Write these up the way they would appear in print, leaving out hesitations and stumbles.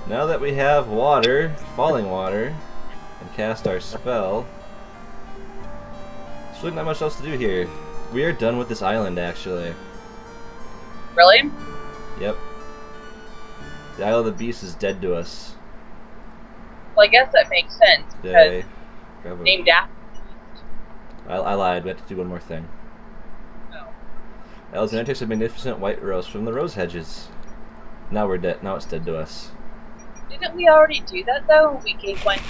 Now that we have water, falling water, and cast our spell, there's really not much else to do here. We are done with this island, actually. Really? Yep. The Isle of the Beast is dead to us. Well, I guess that makes sense because named after. I lied. We have to do one more thing. Oh. Alexander takes a magnificent white rose from the rose hedges. Now we're dead. Now it's dead to us. Didn't we already do that though? We gave one to,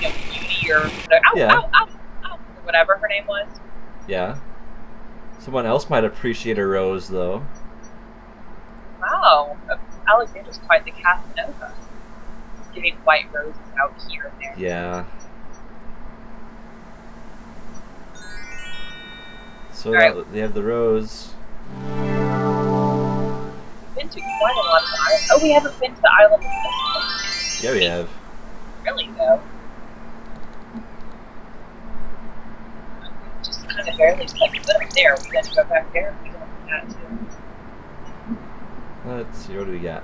Beauty or whatever. Ow, Yeah. ow, ow, ow, or whatever her name was. Yeah. Someone else might appreciate a rose, though. Wow, Alexander's quite the Casanova. Giving white roses out here and there. Yeah. So right. they have the rose. We've been to quite a lot of islands. Oh, we haven't been to the island of this. Yeah, we have. Really, though. Just kind of barely stepped foot up there. We got to go back there. We don't have to. Let's see, what do we got?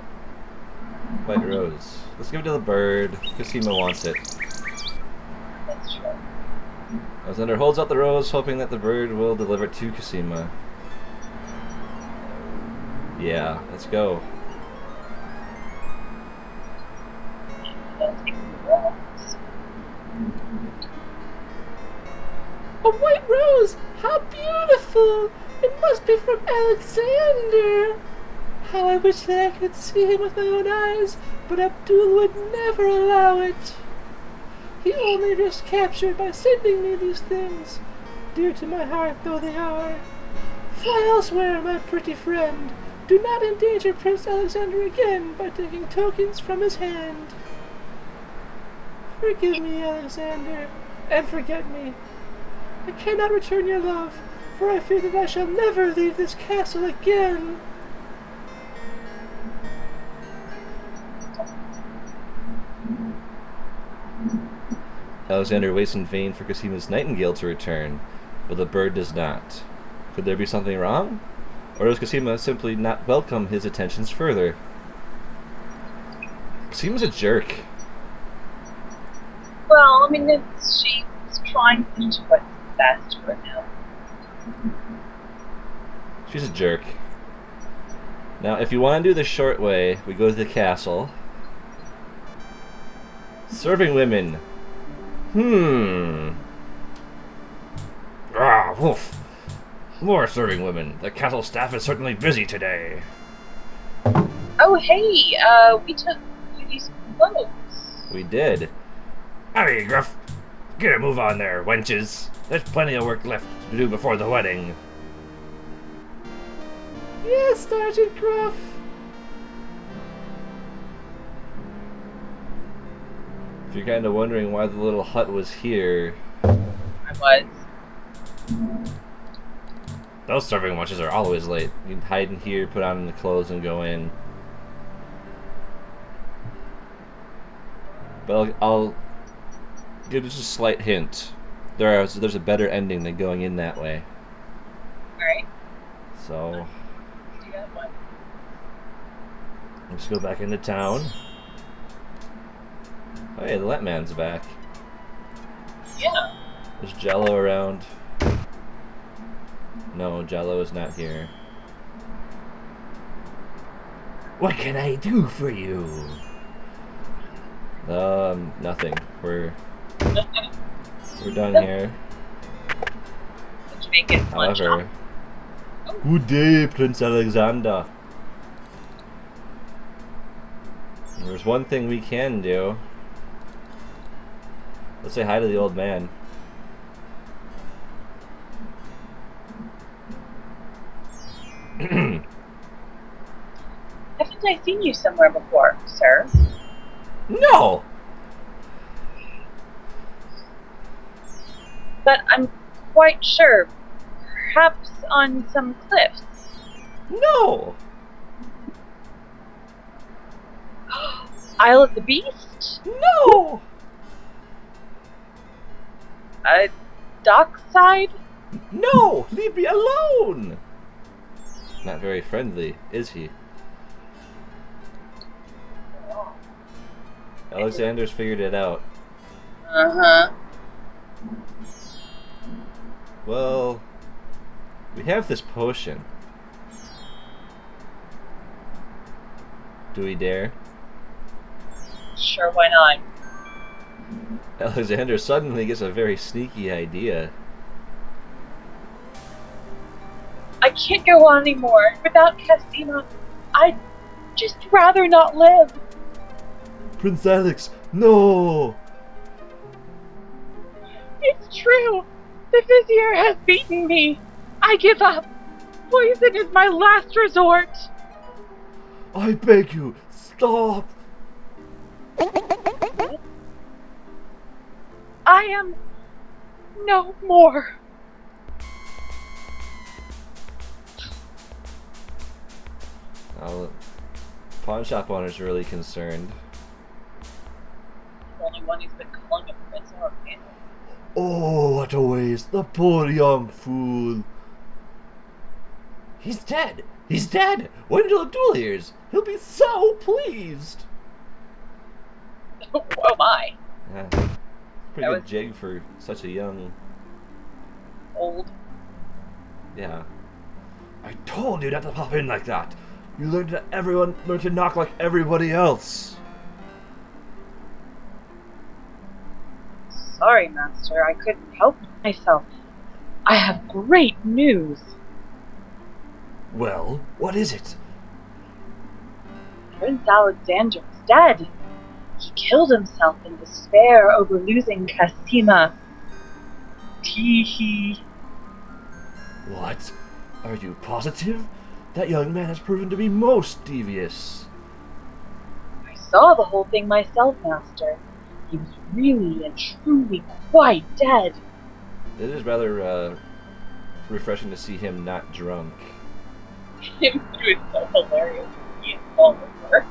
White rose. Let's give it to the bird. Cosima wants it. That's true. Alexander holds out the rose, hoping that the bird will deliver it to Cosima. Yeah, let's go. A white rose! How beautiful! It must be from Alexander! How I wish that I could see him with my own eyes, but Abdul would never allow it. He only risked capture by sending me these things, dear to my heart though they are. Fly elsewhere, my pretty friend. Do not endanger Prince Alexander again by taking tokens from his hand. Forgive me, Alexander, and forget me. I cannot return your love, for I fear that I shall never leave this castle again. Alexander waits in vain for Cosima's nightingale to return, but the bird does not. Could there be something wrong? Or does Cosima simply not welcome his attentions further? Cosima's a jerk. Well, I mean, she's trying to do what's best for him. She's a jerk. Now, if you want to do the short way, we go to the castle. Serving women. Ah, woof. More serving women. The castle staff is certainly busy today. Oh, hey, we took you these clothes. We did. Howdy, Gruff. Get a move on there, wenches. There's plenty of work left to do before the wedding. Yes, Sergeant Gruff. If you're kind of wondering why the little hut was here, I was. those serving wenches are always late. You can hide in here, put on the clothes, and go in. But I'll give just a slight hint. There's a better ending than going in that way. Alright. So You got one. let's go back into town. Oh yeah, the Lamp Man's back. Yeah. There's Jello around. No, Jello is not here. What can I do for you? Nothing. We're done here. Did you make it one However, shot? good day, Prince Alexander. There's one thing we can do. Let's say hi to the old man. Haven't I seen you somewhere before, sir? No! But I'm quite sure. Perhaps on some cliffs. No! Isle of the Beast? No! Dockside? No! Leave me alone! Not very friendly, is he? Alexander's figured it out. Uh-huh. Well, we have this potion. Do we dare? Sure, why not? Alexander suddenly gets a very sneaky idea. I can't go on anymore. Without Castima, I'd just rather not live. Prince Alex, no! It's true. The Vizier has beaten me. I give up. Poison is my last resort. I beg you, stop! I am no more. Oh, pawn shop owner's really concerned. The only one who's been calling him Prince Alexander. Oh, what a waste! The poor young fool! He's dead! He's dead! Wait until the duel hears! He'll be so pleased! Oh my. Yeah, pretty That good was- jig for such a young... Old. Yeah. I told you not to pop in like that! You learn to knock like everybody else! Sorry, Master. I couldn't help myself. I have great news. Well, what is it? Prince Alexander is dead. He killed himself in despair over losing Castima. Tee-hee. What? Are you positive? That young man has proven to be most devious. I saw the whole thing myself, Master. He was really and truly quite dead. It is rather refreshing to see him not drunk. It was so hilarious. He is all over.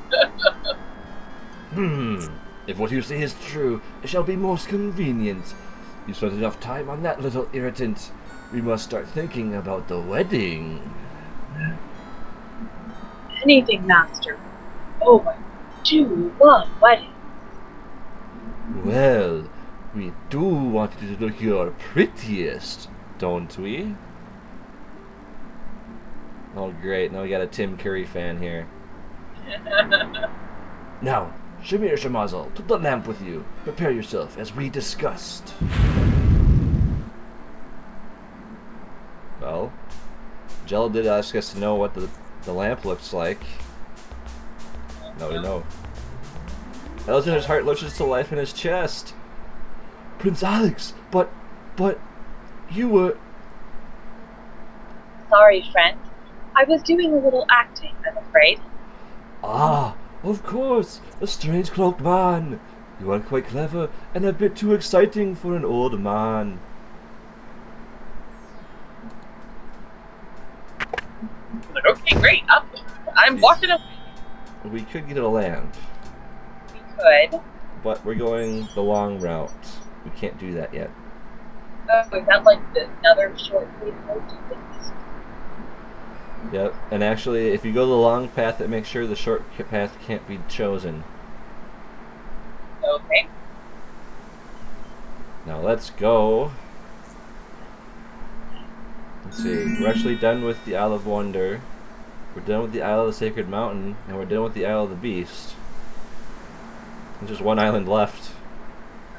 If what you say is true, it shall be most convenient. You spent enough time on that little irritant. We must start thinking about the wedding. Anything, Master. Oh, I do love weddings. Well, we do want you to look your prettiest, don't we? Oh great, now we got a Tim Curry fan here. Now, Shamir Shamazel, to the lamp with you. Prepare yourself, as we discussed. Well, Jell did ask us to know what the lamp looks like. Now we know. Alexander's heart lurches to life in his chest. Prince Alex, but you were... Sorry, friend. I was doing a little acting, I'm afraid. Ah, of course, a strange cloaked man. You are quite clever and a bit too exciting for an old man. Like, okay, great. I'm walking away. We could get a lamp, We could. but we're going the long route. We can't do that yet. Oh, is that like another short video? Yep, and actually, if you go the long path, it makes sure the short path can't be chosen. Okay. Now let's go. Let's see, we're actually done with the Isle of Wonder. We're done with the Isle of the Sacred Mountain, and we're done with the Isle of the Beast. There's just one island left.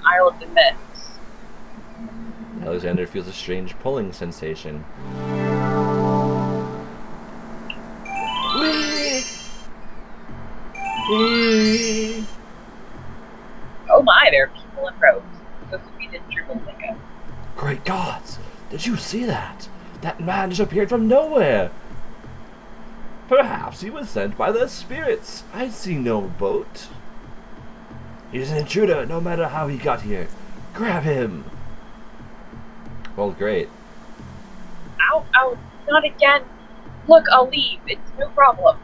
Isle of the Myths. Alexander feels a strange pulling sensation. Whee! Whee! Oh my, there are people in robes. Supposed to be the dribble thing. Great gods! Did you see that? That man just appeared from nowhere! Perhaps he was sent by the spirits. I see no boat. He's an intruder, no matter how he got here. Grab him! Well, great. Ow, ow, not again. Look, I'll leave. It's no problem.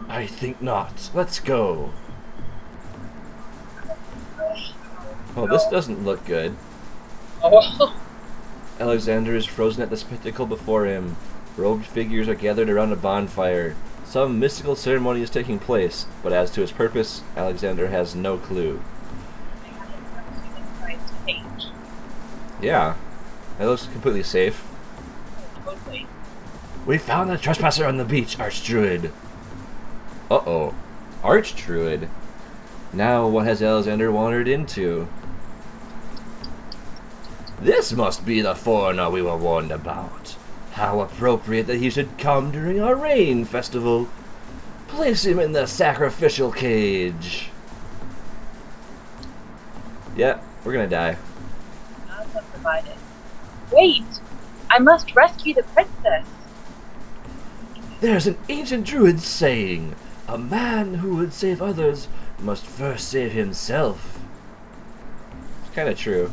I think not. Let's go. Oh, this doesn't look good. Oh, Alexander is frozen at the spectacle before him. Robed figures are gathered around a bonfire. Some mystical ceremony is taking place, but as to its purpose, Alexander has no clue. Yeah, that looks completely safe. Totally. We found the trespasser on the beach, Archdruid. Uh-oh. Archdruid? Now what has Alexander wandered into? This must be the foreigner we were warned about. How appropriate that he should come during our rain festival. Place him in the sacrificial cage. Yeah, we're gonna die. Not provided. Wait! I must rescue the princess! There's an ancient druid saying, a man who would save others must first save himself. It's kinda true.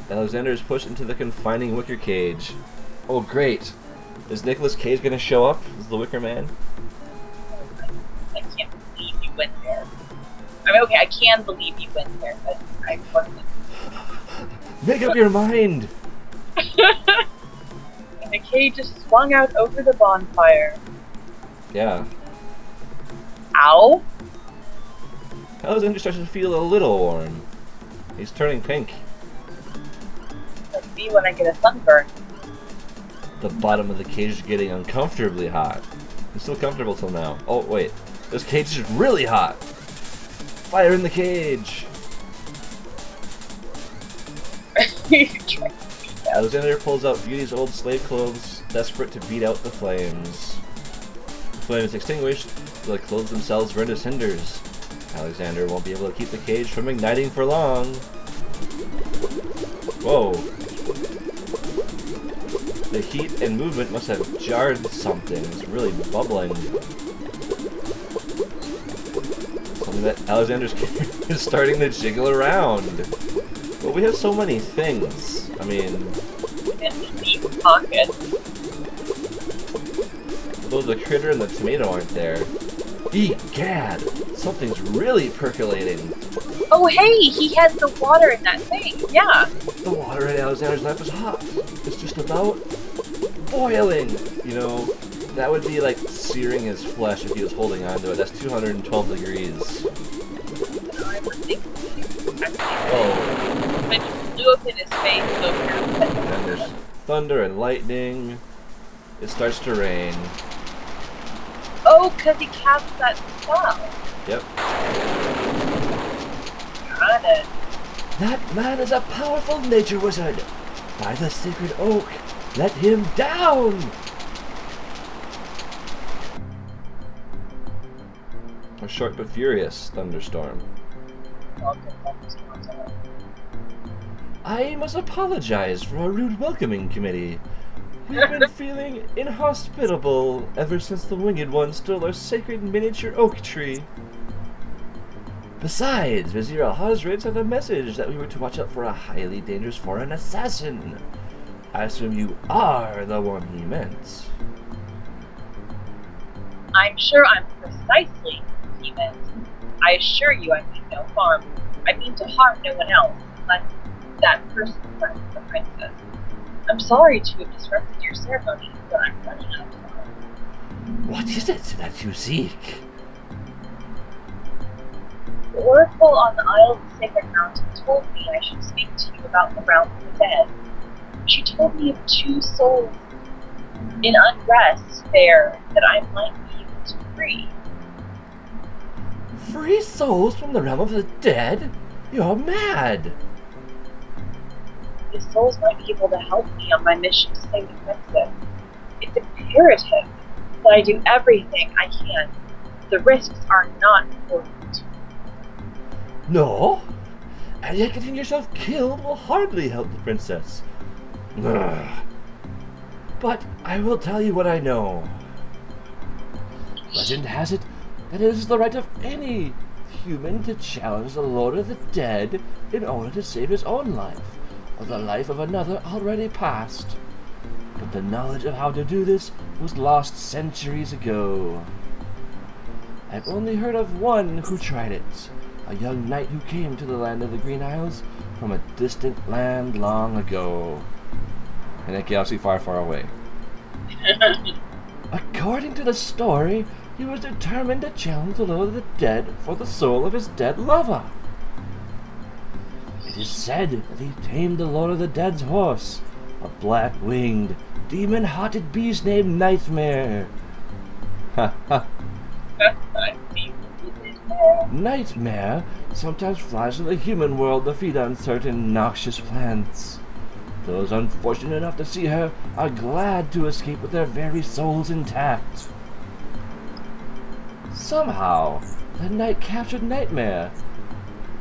Alexander is pushed into the confining wicker cage. Oh great! Is Nicolas Cage gonna show up as the Wicker Man? I can't believe you went there. I mean, okay, I can believe you went there, but I wasn't. Make up your mind! And the cage is swung out over the bonfire. Yeah. Ow! Alexander starts to feel a little warm. He's turning pink. Like me when I get a sunburn. The bottom of the cage is getting uncomfortably hot. It's still comfortable till now. Oh wait, this cage is really hot! Fire in the cage! Alexander pulls out Beauty's old slave clothes, desperate to beat out the flames. The flame is extinguished, the clothes themselves burn to cinders. Alexander won't be able to keep the cage from igniting for long. Whoa. The heat and movement must have jarred something. It's really bubbling. Something that Alexander's is starting to jiggle around. But we have so many things. I mean... In the deep pocket. Although the critter and the tomato aren't there. Egad! Something's really percolating. Oh hey, he has the water in that thing, yeah. The water in Alexander's lamp is hot. It's just about boiling. You know, that would be like searing his flesh if he was holding onto it. That's 212 degrees. I would think. Oh. When you blew up in his face, so And then there's thunder and lightning. It starts to rain. oh, because he cast that spell. Yep. Got it. That man is a powerful nature wizard. By the sacred oak, let him down! A short but furious thunderstorm. I must apologize for our rude welcoming committee. We've been feeling inhospitable ever since the winged one stole our sacred miniature oak tree. Besides, Vizier Al-Hazred sent a message that we were to watch out for a highly dangerous foreign assassin. I assume you are the one he meant. I'm sure I'm precisely what he meant. I assure you I mean no harm. I mean to harm no one else, unless that person threatens the princess. I'm sorry to have disrupted your ceremony, but I'm running out of time. What is it that you seek? The oracle on the Isle of the Sacred Mountain told me I should speak to you about the realm of the dead. She told me of two souls in unrest there that I might be able to free. Free souls from the realm of the dead? You're mad! The souls might be able to help me on my mission to save the princess. It's imperative that I do everything I can. The risks are not important. No? And yet getting yourself killed will hardly help the princess. Ugh. But I will tell you what I know. Legend has it that it is the right of any human to challenge the Lord of the Dead in order to save his own life, or the life of another already past. But the knowledge of how to do this was lost centuries ago. I've only heard of one who tried it, a young knight who came to the land of the Green Isles from a distant land long ago, in a galaxy far, far away. According to the story, he was determined to challenge the Lord of the Dead for the soul of his dead lover. It is said that he tamed the Lord of the Dead's horse, a black-winged, demon-hearted beast named Nightmare. Ha ha. Nightmare sometimes flies to the human world to feed on certain noxious plants. Those unfortunate enough to see her are glad to escape with their very souls intact. Somehow, the knight captured Nightmare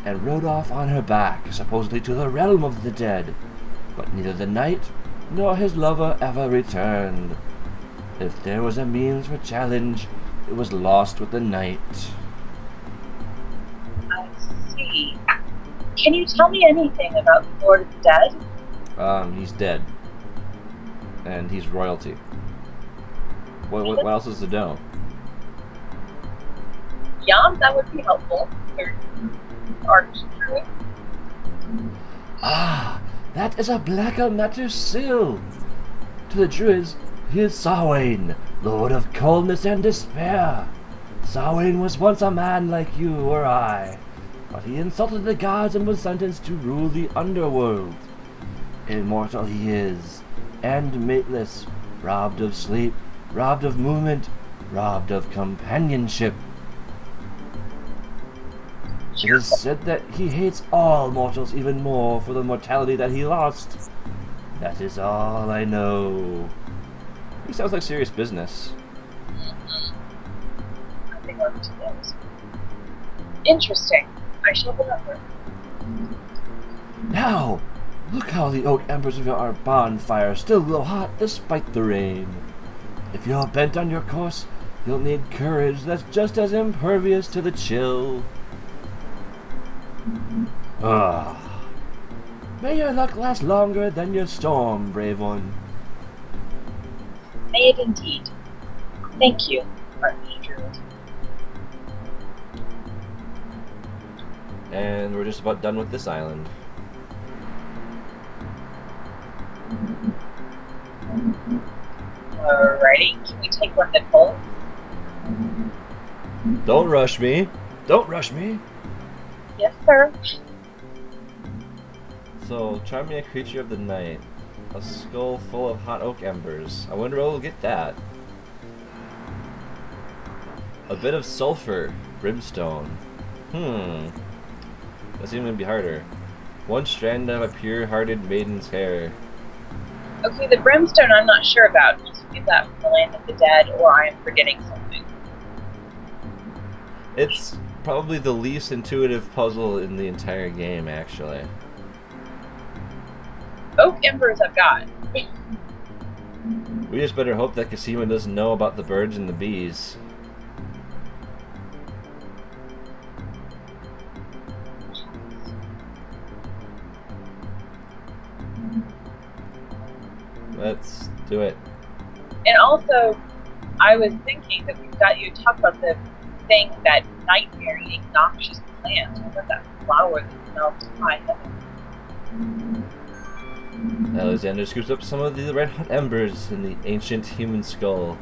and rode off on her back, supposedly to the realm of the dead. But neither the knight nor his lover ever returned. If there was a means for challenge, it was lost with the knight. I see. Can you tell me anything about the Lord of the Dead? He's dead. And he's royalty. What else is to know? Yeah, that would be helpful. Or archdruid. Ah, that is a blacker matter still. To the druids, he is Samhain, lord of coldness and despair. Samhain was once a man like you or I, but he insulted the gods and was sentenced to rule the underworld. Immortal he is, and mateless, robbed of sleep, robbed of movement, robbed of companionship. It is said that he hates all mortals even more for the mortality that he lost. That is all I know. He sounds like serious business. I think I'm to those. Interesting. I shall remember. Now, look how the oak embers of our bonfire still glow hot despite the rain. If you're bent on your course, you'll need courage that's just as impervious to the chill. Ah. May your luck last longer than your storm, brave one. May it indeed. Thank you, archdruid. And we're just about done with this island. Alrighty, can we take one that pulls? Don't rush me. Don't rush me. Yes, sir. So, charm me a creature of the night. A skull full of hot oak embers. I wonder where we'll get that. A bit of sulfur. Brimstone. That's even gonna be harder. One strand of a pure-hearted maiden's hair. Okay, the brimstone I'm not sure about. Just get that from the land of the dead, or I am forgetting something. It's probably the least intuitive puzzle in the entire game, actually. Oak embers I've got. We just better hope that Cosima doesn't know about the birds and the bees. Let's do it. And also, I was thinking that we've got you to talk about the thing, that nightmare eating noxious plant. What about that flower that smells to high heaven? Alexander scoops up some of the red hot embers in the ancient human skull.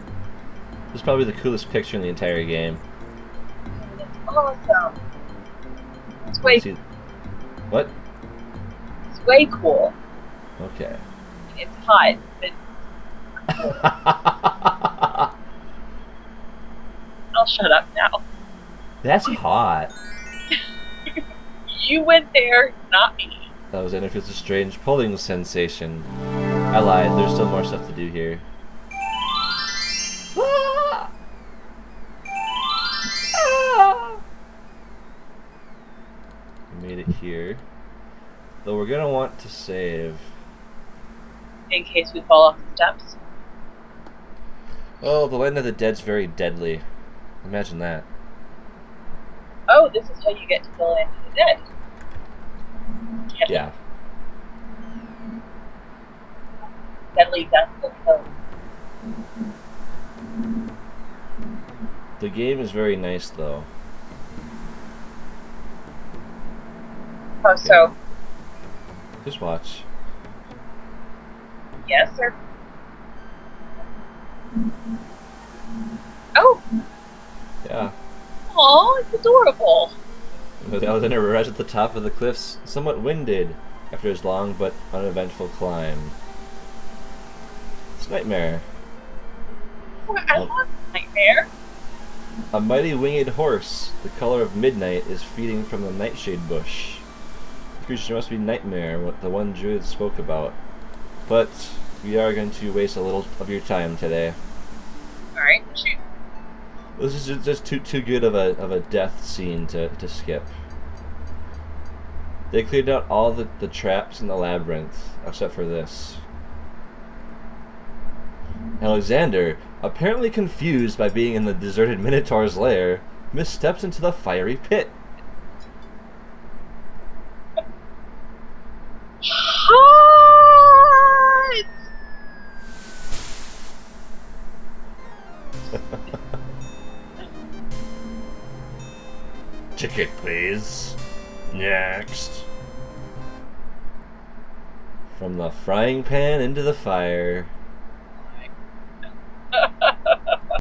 This is probably the coolest picture in the entire game. It's awesome. It's way, See, what? it's way cool. Okay. It's hot, but I'll shut up now. That's hot. You went there, not me. Alexander feels a strange pulling sensation. I lied, there's still more stuff to do here. Ah! Ah! We made it here. Though we're gonna want to save. In case we fall off the steps. Oh, the land of the dead's very deadly. Imagine that. Oh, this is how you get to the land of the dead. Yeah. Deadly death will kill. The game is very nice, though. Oh, so, Just watch. yes, sir. adorable. Alexander arrives at the top of the cliffs, somewhat winded after his long but uneventful climb. It's Nightmare. I love Nightmare. A mighty winged horse, the color of midnight, is feeding from the nightshade bush. The creature must be Nightmare, what the one Druid spoke about. But we are going to waste a little of your time today. Alright, shoot. This is just too good of a death scene to skip. They cleared out all the traps in the labyrinth, except for this. Alexander, apparently confused by being in the deserted Minotaur's lair, missteps into the fiery pit. Hot! Ticket, please. Next. From the frying pan into the fire.